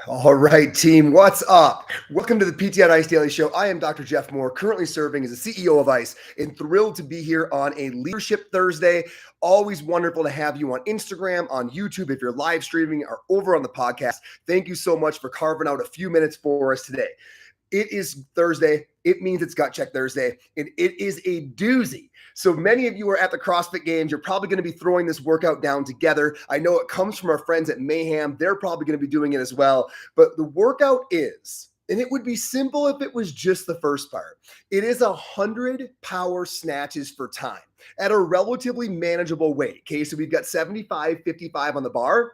All right, team, what's up? Welcome to the PT on Ice Daily Show. I am Dr. Jeff Moore, currently serving as the CEO of ICE, and thrilled to be here on a Leadership Thursday. Always wonderful to have you on Instagram, on YouTube, if you're live streaming, or over on the podcast. Thank you so much for carving out a few minutes for us today. It is Thursday. It means it's Gut Check Thursday, and it is a doozy. So many of you are at the CrossFit Games. You're probably going to be throwing this workout down together. I know it comes from our friends at Mayhem. They're probably going to be doing it as well. But the workout is, and it would be simple if it was just the first part. It is 100 power snatches for time at a relatively manageable weight. Okay, so we've got 75, 55 on the bar.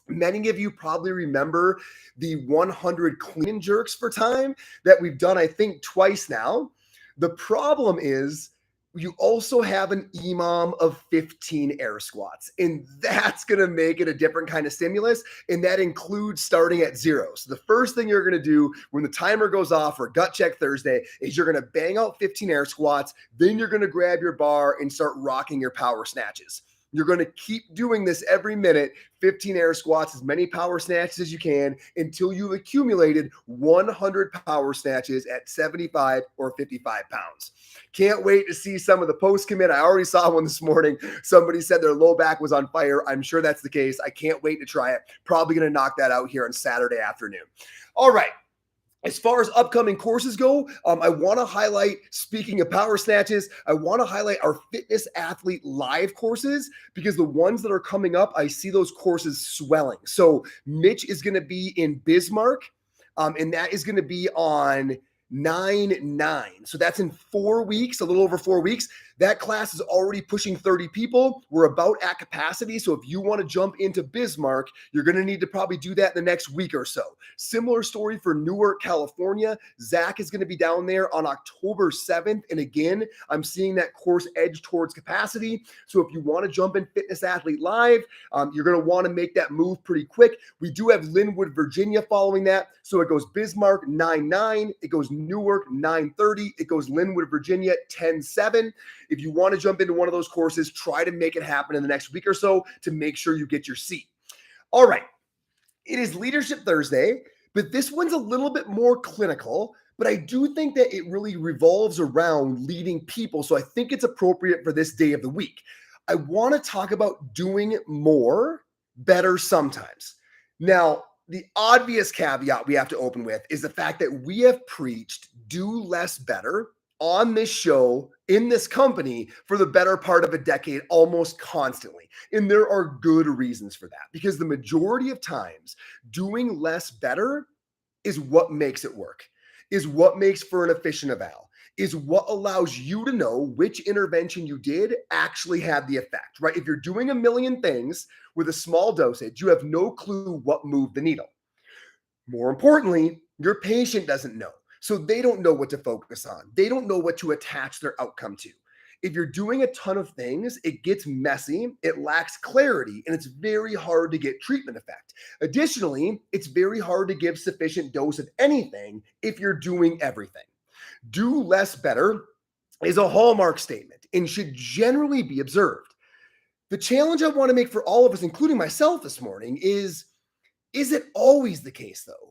Many of you probably remember the 100 clean and jerks for time that we've done, I think, twice now. The problem is you also have an EMOM of 15 air squats, and that's going to make it a different kind of stimulus, and that includes starting at zero. So the first thing you're going to do when the timer goes off for Gut Check Thursday is you're going to bang out 15 air squats, then you're going to grab your bar and start rocking your power snatches. You're going to keep doing this every minute, 15 air squats, as many power snatches as you can, until you've accumulated 100 power snatches at 75 or 55 pounds. Can't wait to see some of the posts come in. I already saw one this morning. Somebody said their low back was on fire. I'm sure that's the case. I can't wait to try it. Probably going to knock that out here on Saturday afternoon. All right. As far as upcoming courses go, I want to highlight, speaking of power snatches, I want to highlight our fitness athlete live courses, because the ones that are coming up, I see those courses swelling. So Mitch is going to be in Bismarck, and that is going to be on 9/9. So that's in 4 weeks, a little over 4 weeks. That class is already pushing 30 people. We're about at capacity. So if you want to jump into Bismarck, you're going to need to probably do that in the next week or so. Similar story for Newark, California. Zach is going to be down there on October 7th. And again, I'm seeing that course edge towards capacity. So if you want to jump in Fitness Athlete Live, you're going to want to make that move pretty quick. We do have Linwood, Virginia following that. So it goes Bismarck 9/9. It goes Newark 9/30. It goes Linwood, Virginia 10/7. If you want to jump into one of those courses, try to make it happen in the next week or so to make sure you get your seat. All right. It is Leadership Thursday, but this one's a little bit more clinical, but I do think that it really revolves around leading people. So I think it's appropriate for this day of the week. I want to talk about doing more, better sometimes. Now, the obvious caveat we have to open with is the fact that we have preached do less better on this show, in this company, for the better part of a decade, almost constantly. And there are good reasons for that, because the majority of times doing less better is what makes it work, is what makes for an efficient eval, is what allows you to know which intervention you did actually had the effect, right? If you're doing a million things with a small dosage, you have no clue what moved the needle. More importantly, your patient doesn't know. So they don't know what to focus on. They don't know what to attach their outcome to. If you're doing a ton of things, it gets messy, it lacks clarity, and it's very hard to get treatment effect. Additionally, it's very hard to give sufficient dose of anything if you're doing everything. Do less better is a hallmark statement and should generally be observed. The challenge I want to make for all of us, including myself this morning, is it always the case though?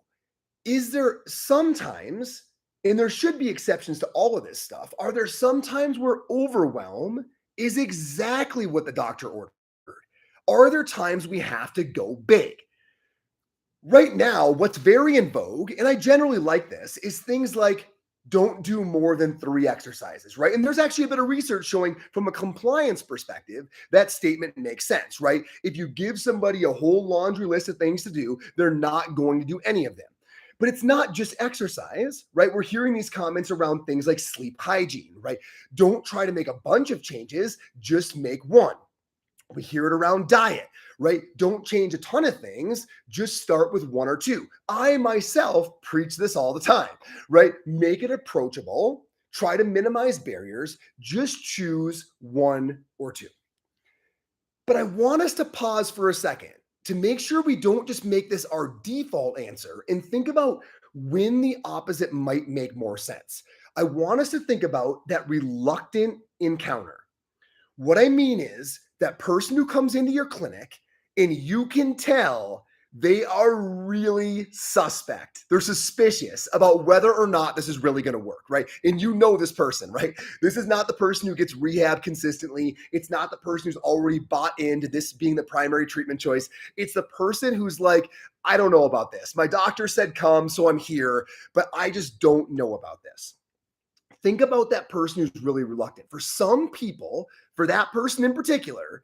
Is there sometimes, and there should be exceptions to all of this stuff, are there some times where overwhelm is exactly what the doctor ordered? Are there times we have to go big? Right now, what's very in vogue, and I generally like this, is things like don't do more than 3 exercises, right? And there's actually a bit of research showing from a compliance perspective, that statement makes sense, right? If you give somebody a whole laundry list of things to do, they're not going to do any of them. But it's not just exercise, right? We're hearing these comments around things like sleep hygiene, right? Don't try to make a bunch of changes, just make one. We hear it around diet, right? Don't change a ton of things, just start with 1 or 2. I myself preach this all the time, right? Make it approachable, try to minimize barriers, just choose 1 or 2. But I want us to pause for a second to make sure we don't just make this our default answer and think about when the opposite might make more sense. I want us to think about that reluctant encounter. What I mean is that person who comes into your clinic and you can tell they are really suspect. They're suspicious about whether or not this is really going to work, right? And you know this person, right? This is not the person who gets rehab consistently. It's not the person who's already bought into this being the primary treatment choice. It's the person who's like, I don't know about this. My doctor said come, so I'm here, but I just don't know about this. Think about that person who's really reluctant. For some people, for that person in particular,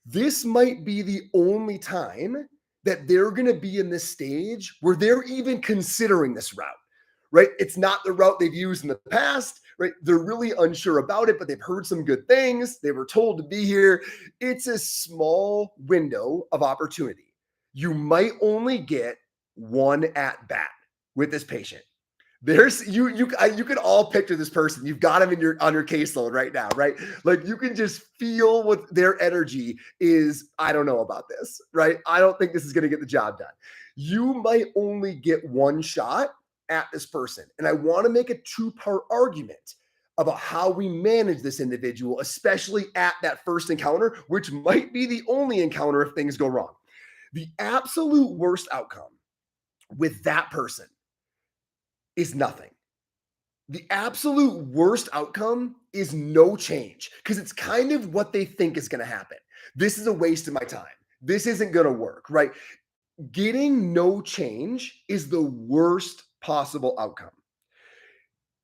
this might be the only time that they're going to be in this stage where they're even considering this route, right? It's not the route they've used in the past, right? They're really unsure about it, but they've heard some good things. They were told to be here. It's a small window of opportunity. You might only get one at bat with this patient. There's you can all picture this person. You've got them on your caseload right now, right? Like you can just feel what their energy is. I don't know about this, right? I don't think this is going to get the job done. You might only get one shot at this person. And I want to make a two-part argument about how we manage this individual, especially at that first encounter, which might be the only encounter if things go wrong. The absolute worst outcome with that person is nothing. The absolute worst outcome is no change because it's kind of what they think is going to happen. This is a waste of my time. This isn't going to work, right? Getting no change is the worst possible outcome.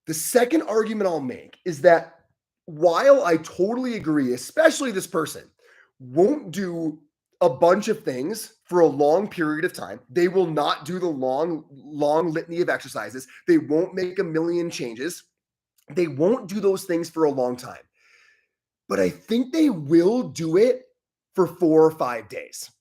The second argument I'll make is that while I totally agree, especially this person won't do a bunch of things for a long period of time. They will not do the long litany of exercises. They won't make a million changes. They won't do those things for a long time. But I think they will do it for 4 or 5 days.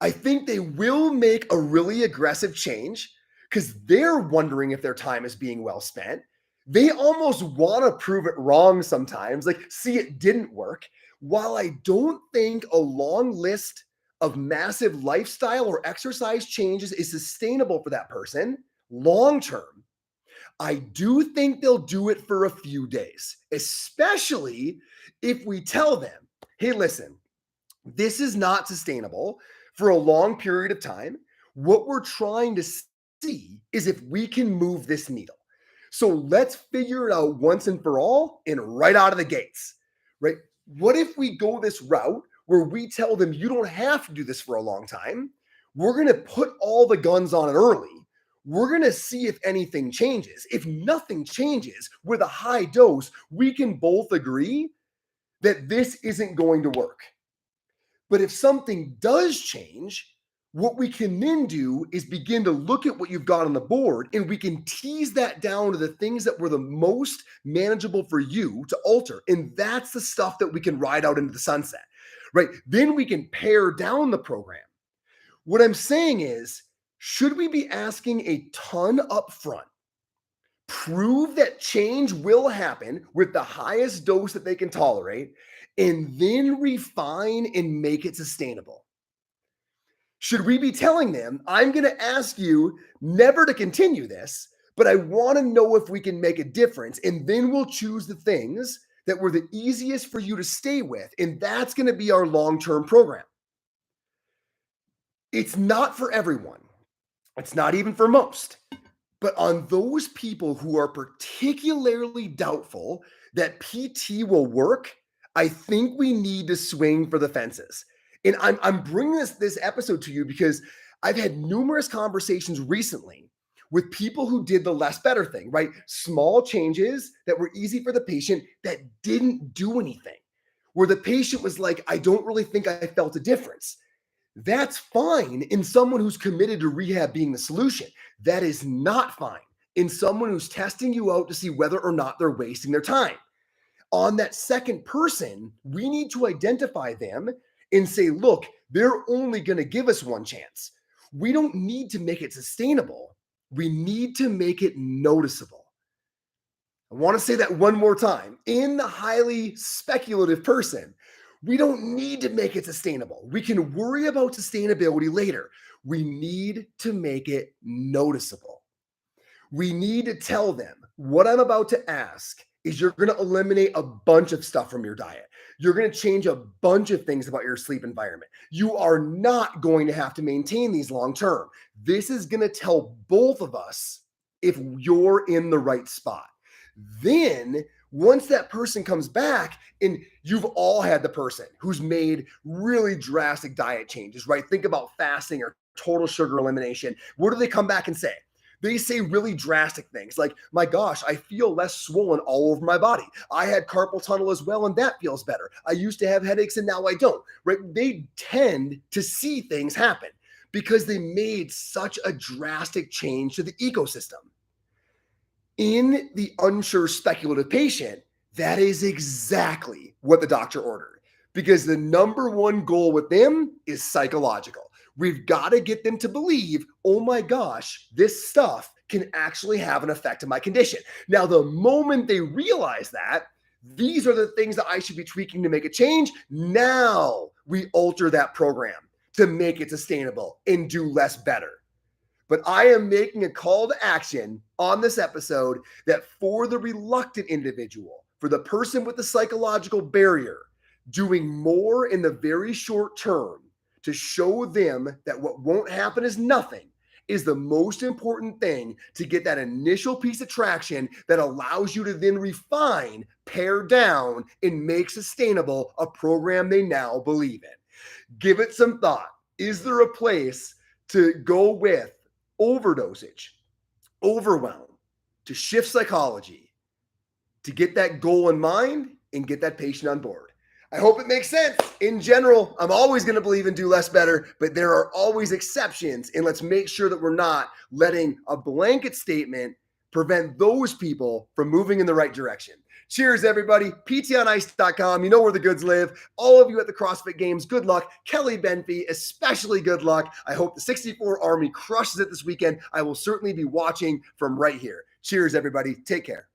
I think they will make a really aggressive change because they're wondering if their time is being well spent. They almost want to prove it wrong sometimes, like, see, it didn't work. While I don't think a long list of massive lifestyle or exercise changes is sustainable for that person long term, I do think they'll do it for a few days, especially if we tell them, hey, listen, this is not sustainable for a long period of time. What we're trying to see is if we can move this needle. So let's figure it out once and for all and right out of the gates, right? What if we go this route where we tell them you don't have to do this for a long time? We're going to put all the guns on it early. We're going to see if anything changes. If nothing changes with a high dose, we can both agree that this isn't going to work. But if something does change, what we can then do is begin to look at what you've got on the board and we can tease that down to the things that were the most manageable for you to alter. And that's the stuff that we can ride out into the sunset, right? Then we can pare down the program. What I'm saying is, should we be asking a ton up front? Prove that change will happen with the highest dose that they can tolerate, and then refine and make it sustainable. Should we be telling them, I'm going to ask you never to continue this, but I want to know if we can make a difference, and then we'll choose the things that were the easiest for you to stay with, and that's going to be our long-term program. It's not for everyone. It's not even for most. But on those people who are particularly doubtful that PT will work, I think we need to swing for the fences. And I'm bringing this episode to you because I've had numerous conversations recently with people who did the less better thing, right? Small changes that were easy for the patient that didn't do anything, where the patient was like, I don't really think I felt a difference. That's fine in someone who's committed to rehab being the solution. That is not fine in someone who's testing you out to see whether or not they're wasting their time. On that second person, we need to identify them and say, look, they're only going to give us one chance. We don't need to make it sustainable. We need to make it noticeable. I want to say that one more time. In the highly speculative person, we don't need to make it sustainable. We can worry about sustainability later. We need to make it noticeable. We need to tell them what I'm about to ask is you're going to eliminate a bunch of stuff from your diet. You're going to change a bunch of things about your sleep environment. You are not going to have to maintain these long term. This is going to tell both of us if you're in the right spot. Then, once that person comes back, and you've all had the person who's made really drastic diet changes, right? Think about fasting or total sugar elimination. What do they come back and say? They say really drastic things like, my gosh, I feel less swollen all over my body. I had carpal tunnel as well, and that feels better. I used to have headaches and now I don't, right? They tend to see things happen because they made such a drastic change to the ecosystem. In the unsure speculative patient, that is exactly what the doctor ordered, because the number one goal with them is psychological. We've got to get them to believe, oh my gosh, this stuff can actually have an effect on my condition. Now, the moment they realize that, these are the things that I should be tweaking to make a change. Now we alter that program to make it sustainable and do less better. But I am making a call to action on this episode that for the reluctant individual, for the person with the psychological barrier, doing more in the very short term to show them that what won't happen is nothing is the most important thing to get that initial piece of traction that allows you to then refine, pare down, and make sustainable a program they now believe in. Give it some thought. Is there a place to go with overdosage, overwhelm, to shift psychology, to get that goal in mind and get that patient on board? I hope it makes sense. In general, I'm always going to believe in do less better, but there are always exceptions. And let's make sure that we're not letting a blanket statement prevent those people from moving in the right direction. Cheers, everybody. PTOnice.com. You know where the goods live. All of you at the CrossFit Games, good luck. Kelly Benfey, especially good luck. I hope the 64 Army crushes it this weekend. I will certainly be watching from right here. Cheers, everybody. Take care.